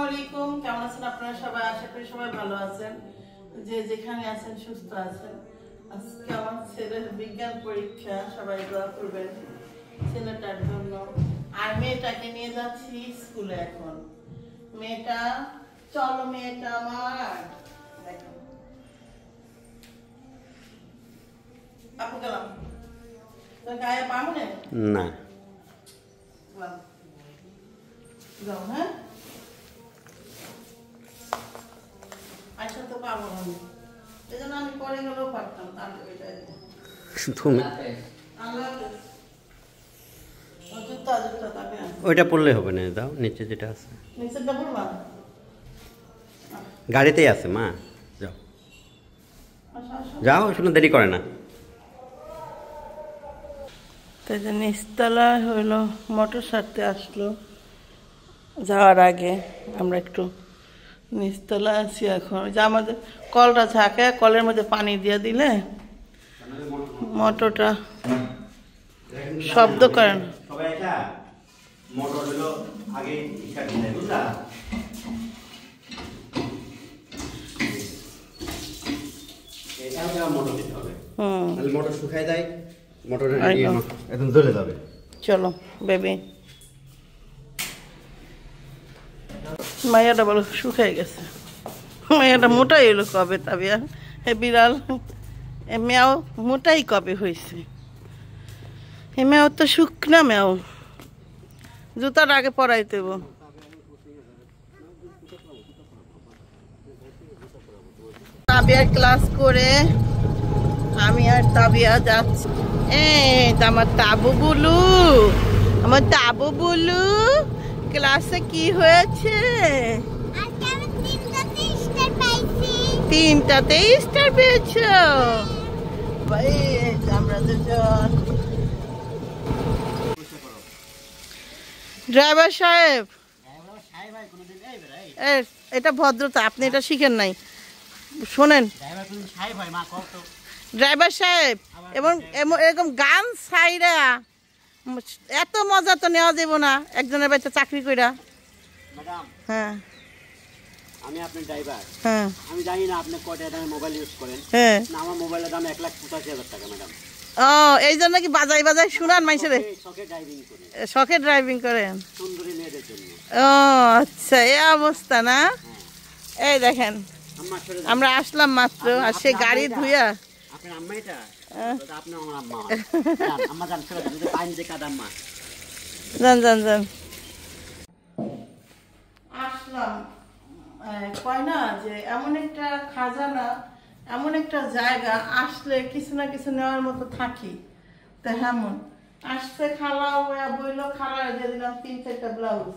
আলাইকুম, কেমন আছেন আপনারা সবাই? আশা করি সবাই ভালো আছেন, যে যেখানে আছেন সুস্থ আছেন। আজকে আমার ছেলের বিজ্ঞান পরীক্ষা, সবাই দোয়া করবেন ছেলেটার জন্য। আর মেয়েটাকে নিয়ে যাচ্ছি স্কুলে এখন। মেয়েটা, চলো মেয়েটা আমার, দেখো আপু গেলাম তোর গায়ে পাবো না যাও। হ্যাঁ আচ্ছা, তো পাবো না, এই জন্য আমি পরে গেলেও পারতাম। ওইটা পড়লে হবে না, দাও নিচে যেটা আছে, নিচেরটা পড়বা, গাড়িতেই আছে মা, যাও যাও, শুনে দেরি করে না। তাই যে নিচতলা হইলো মোটর সারতে আসলো, যাওয়ার আগে আমরা একটু নিচতলা আছি এখন। যে আমাদের কলটা থাকে, কলের মধ্যে পানি দিয়ে দিলে মোটরটা শব্দ করে না। মোটর শুকায় দেয়, মোটর একদম জ্বলে যাবে। চলো বেবি, মায়াটা বলো শুকাই গেছে, মায়াটা মোটাই এলো কবে, তাবিয়া হে বিড়াল এ মেয়াও মোটাই কবে হয়েছে, এ মেয়াও তো শুকনা মেয়াও, জুতার আগে পরাই দেব। তাবিয়ার ক্লাস করে আমি আর তাবিয়া যাচ্ছি। আমার তাবু বুলু, আমার তাবু বুলু ক্লাসে কি হয়েছে? তিনটাতে স্টার পেয়েছ ভাই। আমরা দুজন ড্রাইভার সাহেব, এটা ভদ্রতা, আপনি এটা শিখেন নাই। শোনেন ড্রাইভার সাহেব, এবং এরকম গান ছাইরা এত মজা তো নেওয়া যাব না একজনের বাড়িতে চাকরি কইরা। হ্যাঁ আমি আপনার ড্রাইভার, হ্যাঁ আমি জানি না আপনি কত টাকার মোবাইল ইউজ করেন। হ্যাঁ আমার মোবাইলের দাম 1,85,000 টাকা ম্যাডাম। ও এই জন্য কি বাজাই বাজাই শুনান মানুষের? শখে ড্রাইভিং করি। শখে ড্রাইভিং করেন? সুন্দরী মেয়েদের জন্য। ও আচ্ছা, এই অবস্থা না? এই দেখেন আমরা আসলাম মাত্র, আর সে গাড়ি ধুইয়া। আপনার আম্মা এটা? আপনি আমার আম্মা। আম্মা জান চলে যান, পাইন যে কাদা আম্মা। যান যান যান। আসলাম, কয় না যে এমন একটা খাজানা, এমন একটা জায়গা, আসলে কিছু না কিছু নেওয়ার মতো থাকি। তো হেমন আসছে, খালা বইল, খালা দিয়ে দিলাম 3-4টা ব্লাউজ।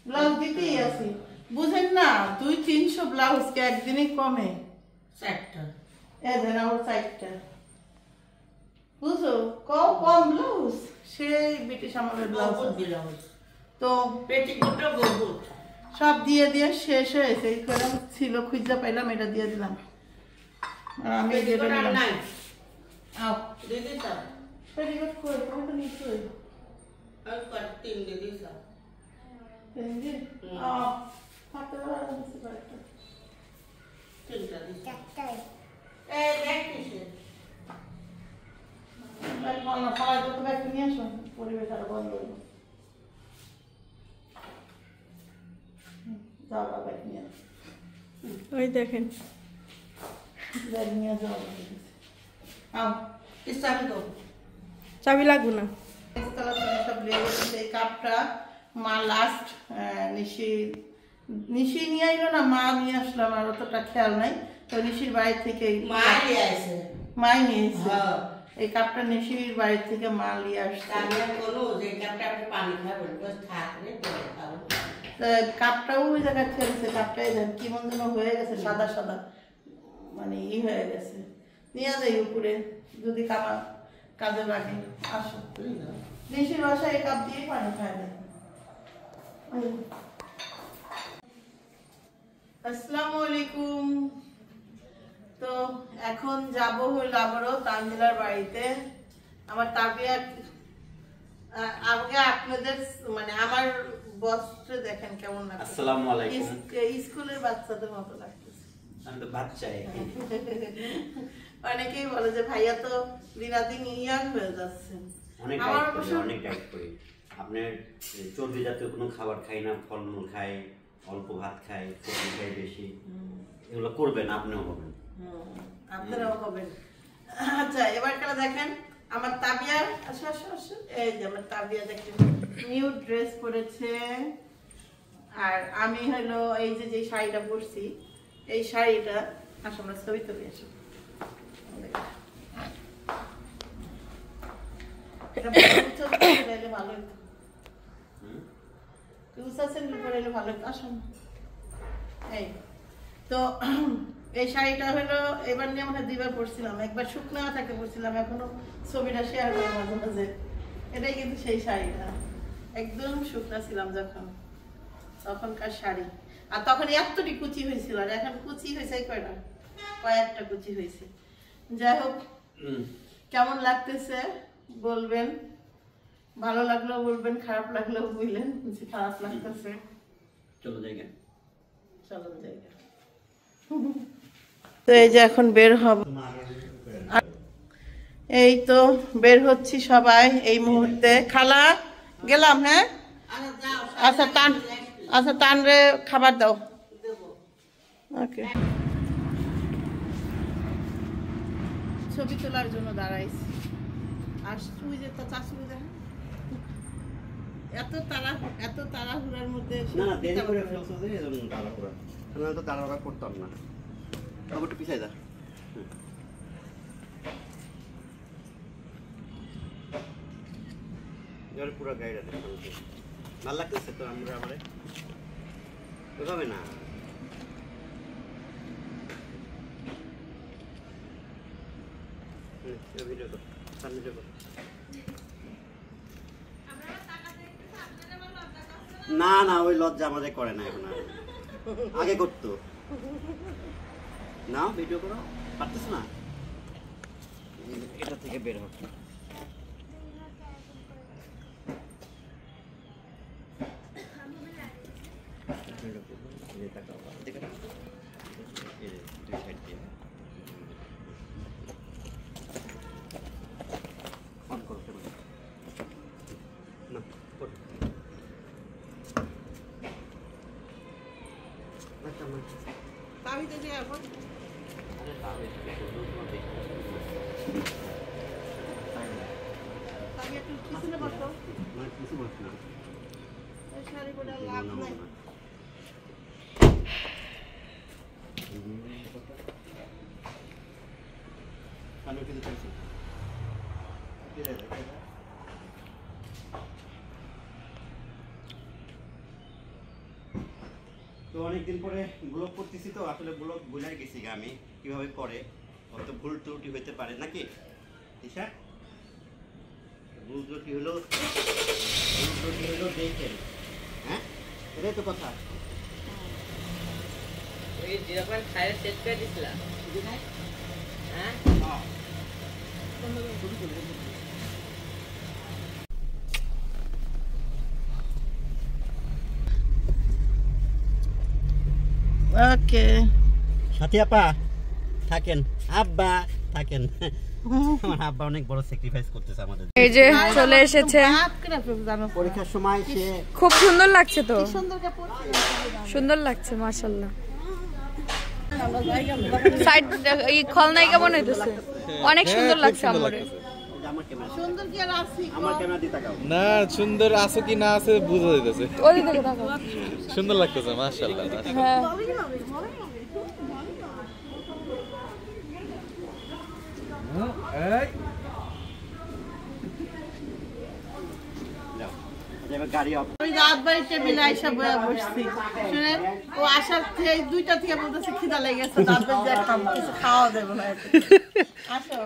ব্লাউজ দিতেই আছি, বুঝেন না, 200-300 ব্লাউজকে একদিনই কমে। 4টা এদের আমার 4টা, বুঝো কম ব্লাউজ, সেই ব্রিটিশ আমলের ব্লাউজ তো সব দিয়ে দিয়ে শেষ হয়েছে। এই করে ছিল, খুঁজে পাইলাম, এটা দিয়ে দিলাম। আমি দিয়ে দিলাম। পরিবেশ আরো বন্ধ হইল। ওই দেখেন চাবি লাগবে না। এই কাপটা মা লাস্ট নিশি নিয়ে আইলো না, মা নিয়ে আসলাম, আর অতটা খেয়াল নাই। তো নিশির বাড়ি থেকে মাই নিয়েছে এই কাপটা, নিশির বাড়ি থেকে মা নিয়ে আসছে। কাপটাও ওই জায়গায় ফেলছে, কাপটাই কেমন যেন হয়ে গেছে, সাদা সাদা, মানে হয়ে গেছে। নিয়ে যাই উপরে, যদি কাজে লাগে। আসো, নিশির বাসায় এই কাপ দিয়ে পানি খায় দেয়। আসসালামু আলাইকুম। তো এখন যাব হইল আবারও তানজিলার বাড়িতে। আমার তাবিয়া আগে আপনাদের মানে আমার বস্ত্র দেখেন কেমন লাগছে। আসসালামু আলাইকুম। স্কুলের বাচ্চাদের মতো লাগতেছে। আমি তো বাচ্চাই। অনেকেই বলে যে ভাইয়া তো দিনাদিন ইয়াং হয়ে যাচ্ছে। অনেক ডায়েট করি। আপনার চর্বি জাতীয় কোনো খাবার খাই না, ফলমূল খাই, অল্প ভাত খাই, সবজি খাই বেশি। এগুলো করবেন, আপনিও হবেন। আপনারাও হবেন। আচ্ছা, এবার কারা দেখেন আমার তাবিয়া। আসো আসো আসো, এই যে আমার তাবিয়া দেখেন নিউ ড্রেস পরেছে। আর আমি হলো এই যে শাড়িটা পরছি, এই শাড়িটা আসো আমরা ছবি তুলে আসো। এটা ভালো হতো, ভালো হতো। আসো এই তো এই শাড়িটা হলো এবার নিয়ে আমরা 2 বার পরছিলাম। একবার শুকনো থাকে পরছিলাম, এখনো ছবিটা শেয়ার করি মাঝে মাঝে। এটাই কিন্তু সেই শাড়িটা, একদম শুকনা ছিলাম যখন, তখনকার শাড়ি। আর তখন এতটি কুচি হয়েছিল, আর এখন কুচি হয়েছে কয়েকটা কুচি হয়েছে। যাই হোক, কেমন লাগতেছে বলবেন, ভালো লাগলেও বলবেন, খারাপ লাগলেও বললেন। খারাপ লাগতেছে চলো জায়গা। তো এই যে এখন বের হব, এই তো বের হচ্ছি সবাই এই মুহূর্তে। খালা গেলাম, হ্যাঁ আচ্ছা টান রে খাবার দাও। ওকে, ছবি তোলার জন্য দাঁড়াইছি। আর তুই যে তো চাষুরি দেখ এত তাড়াহুড়ার মধ্যে না দেরি করে ফেলছো যে এজন্য তাড়াহুড়া। আমি তো তাড়াহুড়া করতাম না। তবে একটু পিছাই যা। এর পুরো গাইড আছে। ভালো লাগতেছে তো আমরা আমারে। এভাবে না। ভিডিও কর। সামনে ভিডিও কর। না না, ওই লজ্জা আমাদের করে না এখন। আগে করতো না। ভিডিও করো, পারতেছ না। এটা থেকে বের হচ্ছে। তো অনেকদিন পরে ব্লগ করতেছি, তো আসলে ব্লগ ভুলে গেছি আমি কিভাবে করে। অত ভুল ত্রুটি হইতে পারে নাকি ঈশা? ভুল ত্রুটি হলো দেখেন। হ্যাঁ, এটাই তো কথা। ওই যেরকম খায় সেট করে দিছিলাম। হ্যাঁ ওকে, সাথী আপা থাকেন, আব্বা থাকেন। আমার আব্বা অনেক বড় স্যাক্রিফাইস করতেছে আমাদের। এই যে চলে এসেছে পরীক্ষার সময় সে খুব সুন্দর লাগছে তো, সুন্দর লাগছে মাশাআল্লাহ। সাইড এই খলনায়িকা মনে হইতেছে, অনেক সুন্দর লাগছে আমারে। সুন্দর কি আর আছি? আমার ক্যামেরা দিয়ে তাকাও না, সুন্দর আছে কি না আছে বুঝা যাইতেছে। ওই দিকে তাকাও, সুন্দর লাগতেছে মাশাআল্লাহ। হ্যাঁ এই গাড়ি অফ। ওই রাত বাড়িতে মিলে আইসা বসছি, শুনেন ও আসার থেকে 2টা থেকে বলতেছে খিদা লেগে গেছে, রাত বাড়ি যা খাওয়া দেবো না। আসো,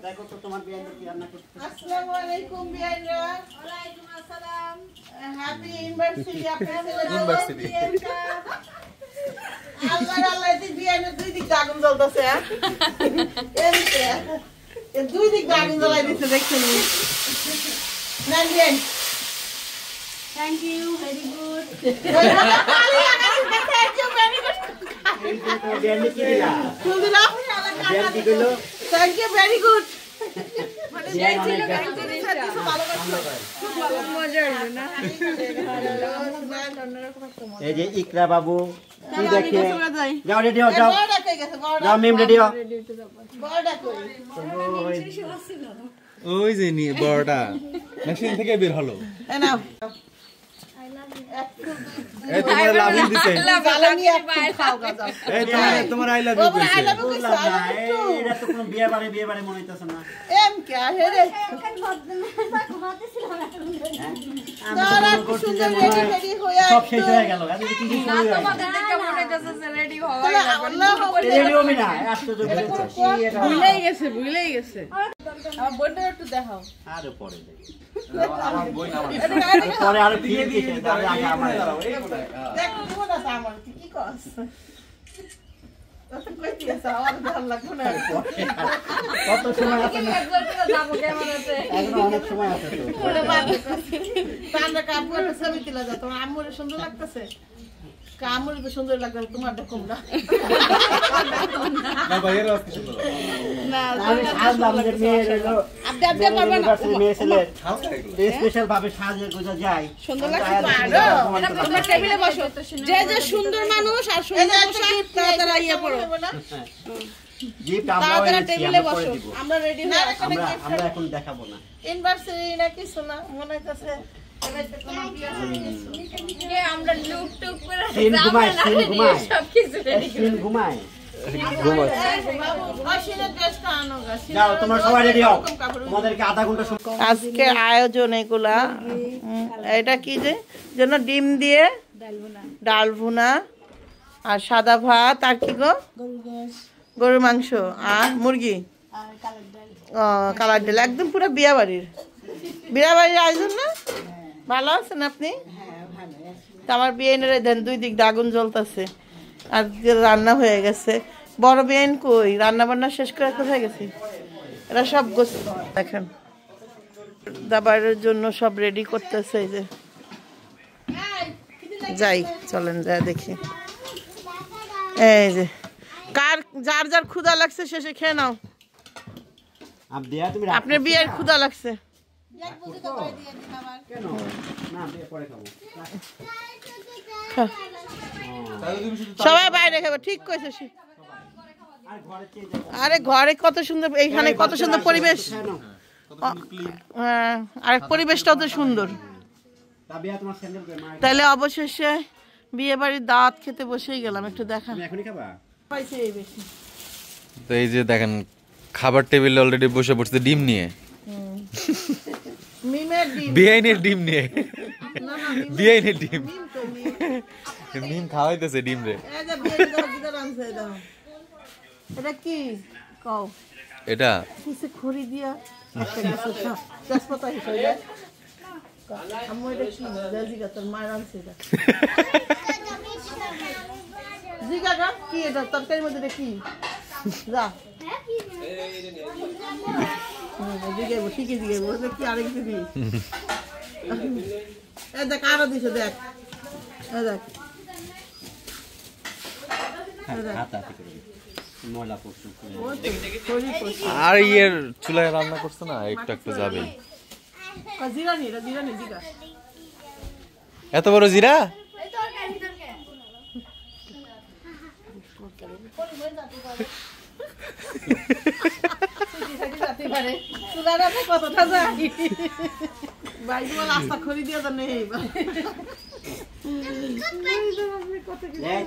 দেখো তো তোমার বিয়ানের কি রান্না করতে। আসসালামু আলাইকুম বিয়ানরা। ওয়ালাইকুম আসসালাম। হ্যাপি ইউনিভার্সিটি আপনাদের ইউনিভার্সিটি। আল্লাহ আল্লাহ, এই বিয়ানের 2 দিক আগুন জ্বলতেছে। এই 2 দিক আগুন জ্বলাই দিতে দেখছেন। Thank you very good thank you very good এই যে ইকরা বাবু কি দেখে যাও রেডি হও যাও যাও মিম রেডি হও ওই যে নি বড়টা মেশিন থেকে বের হলো এই তোমার লাভ দিছে এই তোমার আই লাভ ইউ কইছে এটা তো কোনো বিয়ে বাড়ি মনে হইতাছে না এম কে হে রে সব শেষ হয়ে গেল আমি কি কি শুরু হয়ে তোমাদের দেখে মনে হইতাছে যে রেডি হওয়া রেডিও মিনা আশ্চর্য ভুলেই গেছে আমার বোনটা একটু দেখাও আর পরে দেখি আমার বই না পরে আর দিয়ে দিয়েছে তাহলে আগে আমার দেখো কোন আছে আমার কি কস কত কইতেছ আমার ভালো লাগলো না কত সময় আছে না যাবো ক্যামেরাতে এখন অনেক সময় আছে তো ওরে বাবা তান্ডা কাপড় ছবি তুলে দাও তোমার আম্মুর সুন্দর লাগতেছে কামুর তো সুন্দর লাগবে তোমারটা কম না না ভাইয়ের আজকে সুন্দর না আমি সাজলাম যে মেয়ের হলো আপনি পারবেন না মেয়ে ছেলে স্পেশাল ভাবে সাজে গোজা যায় সুন্দর লাগছে তো আরো তোমরা টেবিলে বসো যে যে সুন্দর মানুষ আর সুন্দর পোশাক তারা ইয়া পড়ো গিফট আমরা তারা টেবিলে আমরা বসো করে দিব আমরা রেডি হয়ে আমরা এখন দেখাবো না ইউনিভার্সিটি না কিছু না মনে হইতাছে আমরা লুক টুক করে সিন ঘুমায় সবকিছু রেডি সিন ঘুমায় যাও তোমরা সবাই রেডি হও তোমাদেরকে আধা ঘন্টা সময় আজকে আয়োজন এগুলা এটা কি যে জন্য ডিম দিয়ে ডাল ভুনা আর সাদা ভাত আর কি গো গরুর মাংস আর মুরগি কালার ডাল একদম পুরো বিয়া বাড়ির আয়োজন না ভালো আছেন আপনি তা আমার বিয়েনের দেন দুই দিক আগুন জ্বলতেছে আর রান্না হয়ে গেছে বড় বিয়েন কই রান্না বান্না শেষ করে কোথায় গেছি এরা সব দেখেন দাবারের জন্য সব রেডি করতেছে এই যে যাই চলেন যা দেখি এই যে কার যার যার ক্ষুধা লাগছে শেষে খেয়ে নাও আপনার বিয়ের ক্ষুধা লাগছে সবাই বাইরে খাবে ঠিক কইছে আরে ঘরে কত সুন্দর এইখানে কত সুন্দর পরিবেশ আর পরিবেশটাও তো সুন্দর তাহলে অবশেষে বিয়ে বাড়ির দাওয়াত খেতে বসেই গেলাম একটু দেখা তো এই যে দেখেন খাবার টেবিলে অলরেডি বসে পড়ছে ডিম নিয়ে বিয়াইনের ডিম নিয়ে বিয়াইনের ডিম ডিম খাওয়াইতেছে ডিম রে এটা কি কও এটা কিসে খড়ি দিয়া একটা কিছু তেজপাতা হিসেবে আম্মু এটা কি জিগা তোর মায়ের আনছে এটা জিগা গা কি এটা তরকারির মধ্যে এটা কি যা জিগাইবো ঠিকই জিগাইবো ওটা কি আরেক দিবি এ দেখ আরো দিছে দেখ এ দেখ আর ইয়ের চুলায় রান্না করছে না একটু একটু যাবে এত বড় জিরা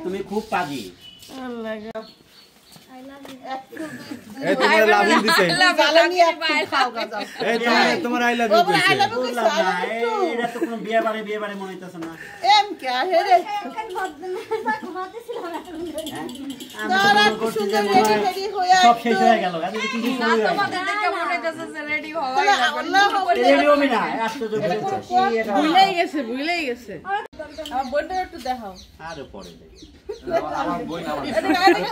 তুমি খুব পাজি এই তোমার লাভ দিছে এই তোমার আই লাভ ইউ কইছে এটা তো কোনো বিয়ে বাড়ি মনে হইতাছে না এম কে হে রে সব শেষ হয়ে গেল আমি কি কি শুরু হয়ে তোমাদের দেখে মনে হইতাছে যে রেডি হওয়া রেডিও মিনা আশ্চর্য ভুলেই গেছে আমার বোনটা একটু দেখাও আর পরে দেখি আমার বই না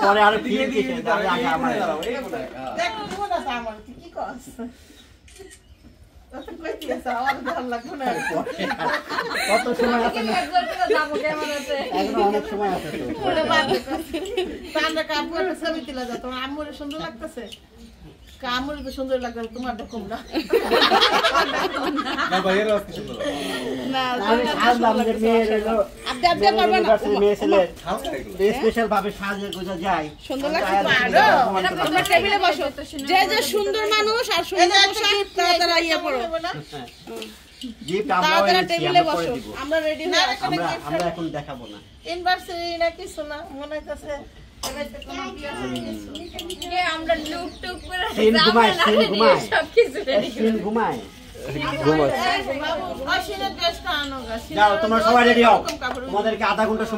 পরে আর দিয়ে দিয়েছে তাহলে আগে আমার দেখো কোন আছে আমার কি কস কইতে আছে আমার ভালো লাগবে না কত সময় আছে না? এখনো অনেক সময় আছে তো। ওরে বাদ তান্ডা কাপড় ছবি তুলে দাও তোমার আম্মুর সুন্দর লাগতেছে কামুর তো সুন্দর লাগবে তোমার দেখুন না না ভাইয়ের আজকে সুন্দর লাগে। না আমি সাজলাম যে মেয়ের হলো ইউনিভার্সিটি মেয়ে ছেলে হালকা এগুলো। স্পেশাল ভাবে সাজে গোজা যায়। সুন্দর আমি লাগছে তাই তো? আর প্রমাণ করলাম। তোমরা টেবিলে বসো যে যে সুন্দর মানুষ আর সুন্দর পোশাক তারা ইয়ে পড়ো গিফট আমরা তারা এনেছি, টেবিলে আমরা পরে বসো দিব। আমরা রেডি হয়ে আছি। আমরা এখন দেখাবো না। ইউনিভার্সিটি না কিছু না মনে হইতাছে এবারে কোনো বিয়ে হয়ে গেছে আমরা লুক টুক করে সিন ঘুমায়, সিন ঘুমায়। সবকিছু রেডি সিন ঘুমায়। বাবু অসিনের ড্রেসটা আনো গা যাও তোমরা সবাই রেডি হও। তোমাদেরকে আধা ঘন্টা সময়